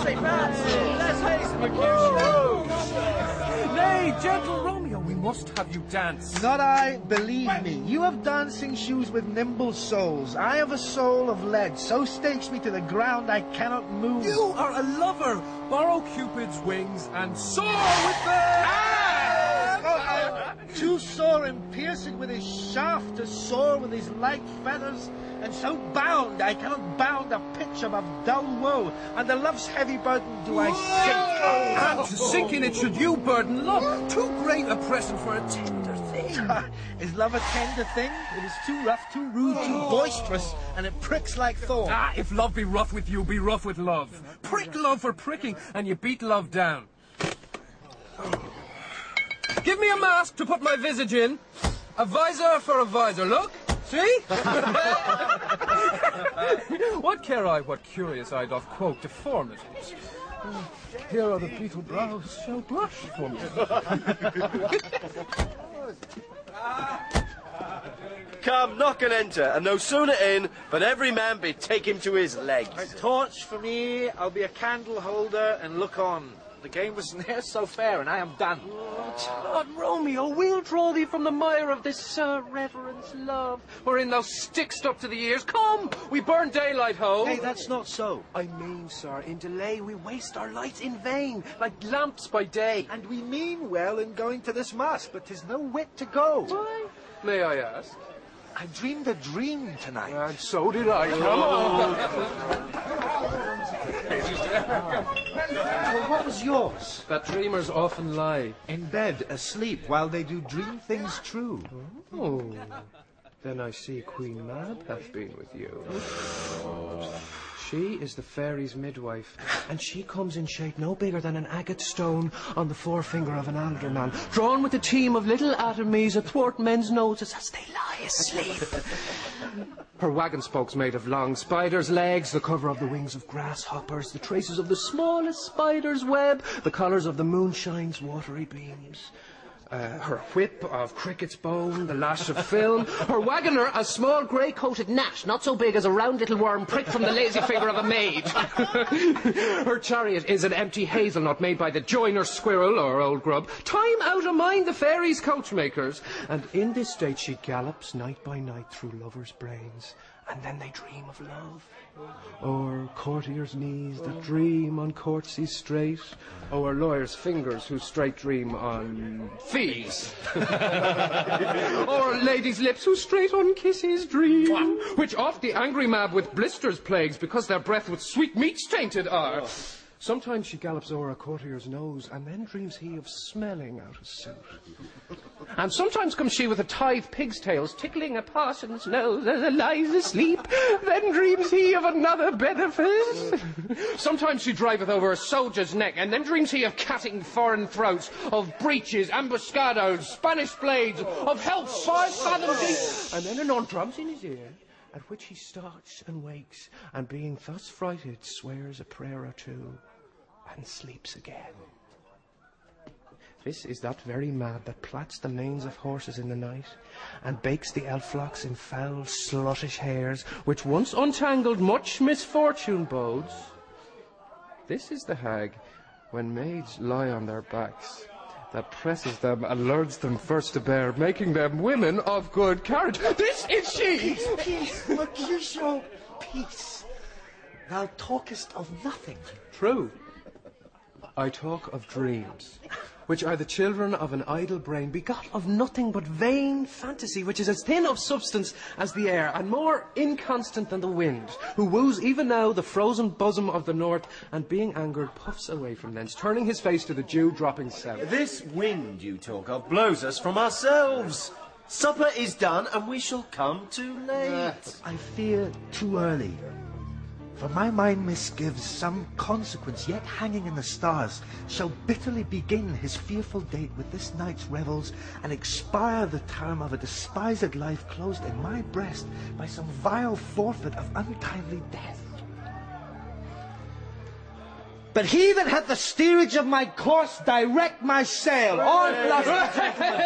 say fancy. Let's hasten the cue. Nay, gentle Romeo, we must have you dance. Not I, believe me. You have dancing shoes with nimble soles. I have a soul of lead, so stakes me to the ground I cannot move. You are a lover. Borrow Cupid's wings and soar with them. Too sore and piercing with his shaft to soar with his light feathers, and so bound I cannot bound a pitch above dull woe, under love's heavy burden do I sink. And to sink in it should you burden love, too great a present for a tender thing. Is love a tender thing? It is too rough, too rude, too boisterous, and it pricks like thorn. Ah, if love be rough with you, be rough with love. Prick love for pricking, and you beat love down. Give me a mask to put my visage in. A visor for a visor. Look. See? What care I what curious eye doth quote deformities? Here are the beetle brows shall blush for me. Come, knock and enter, and no sooner in than every man betake him to his legs. A torch for me, I'll be a candle holder and look on. The game was ne'er so fair, and I am done. Lord Romeo, we'll draw thee from the mire of this reverence love, wherein thou stickst up to the ears. Come, we burn daylight, ho. Hey, that's not so. I mean, sir, in delay we waste our lights in vain, like lamps by day. And we mean well in going to this mass, but 'tis no wit to go. Why? May I ask? I dreamed a dream tonight. And so did I. Come on. Well, what was yours? That dreamers often lie. In bed, asleep, while they do dream things true. Oh, then I see Queen Mab hath been with you. She is the fairy's midwife, and she comes in shape no bigger than an agate stone on the forefinger of an alderman, drawn with a team of little atomies athwart men's noses as they lie asleep. Her wagon spokes made of long spiders' legs, the cover of the wings of grasshoppers, the traces of the smallest spider's web, the colours of the moonshine's watery beams. Her whip of cricket's bone, the lash of film. Her wagoner, a small grey-coated gnat, not so big as a round little worm pricked from the lazy finger of a maid. Her chariot is an empty hazelnut made by the joiner squirrel, or old grub, time out of mind the fairies' coachmakers. And in this state she gallops night by night through lovers' brains, and then they dream of love. Or courtiers' knees that dream on courtesies straight, or lawyers' fingers who straight dream on fees. Or ladies' lips who straight on kisses dream, which oft the angry mab with blisters plagues, because their breath with sweet meats tainted are. Sometimes she gallops o'er a courtier's nose, and then dreams he of smelling out of suit. And sometimes comes she with a tithe pig's tails, tickling a parson's nose as it lies asleep. Then dreams he of another benefice. Sometimes she driveth over a soldier's neck, and then dreams he of cutting foreign throats, of breaches, ambuscados, Spanish blades, of health 5 fathoms deep. And then anon drums in his ear, at which he starts and wakes, and being thus frighted, swears a prayer or two, and sleeps again. This is that very mad that plats the manes of horses in the night, and bakes the elf locks in foul, sluttish hairs, which once untangled much misfortune bodes. This is the hag, when maids lie on their backs, that presses them and learns them first to bear, making them women of good carriage. This is she! Peace, Mercutio, peace. Thou talkest of nothing. True. I talk of dreams, which are the children of an idle brain, begot of nothing but vain fantasy, which is as thin of substance as the air, and more inconstant than the wind, who woos even now the frozen bosom of the north, and being angered puffs away from thence, turning his face to the dew dropping south. This wind you talk of blows us from ourselves. Supper is done, and we shall come too late. I fear too early. For my mind misgives some consequence yet hanging in the stars shall bitterly begin his fearful date with this night's revels, and expire the term of a despised life closed in my breast by some vile forfeit of untimely death. But he that hath the steerage of my course direct my sail. On, bluster, gentlemen.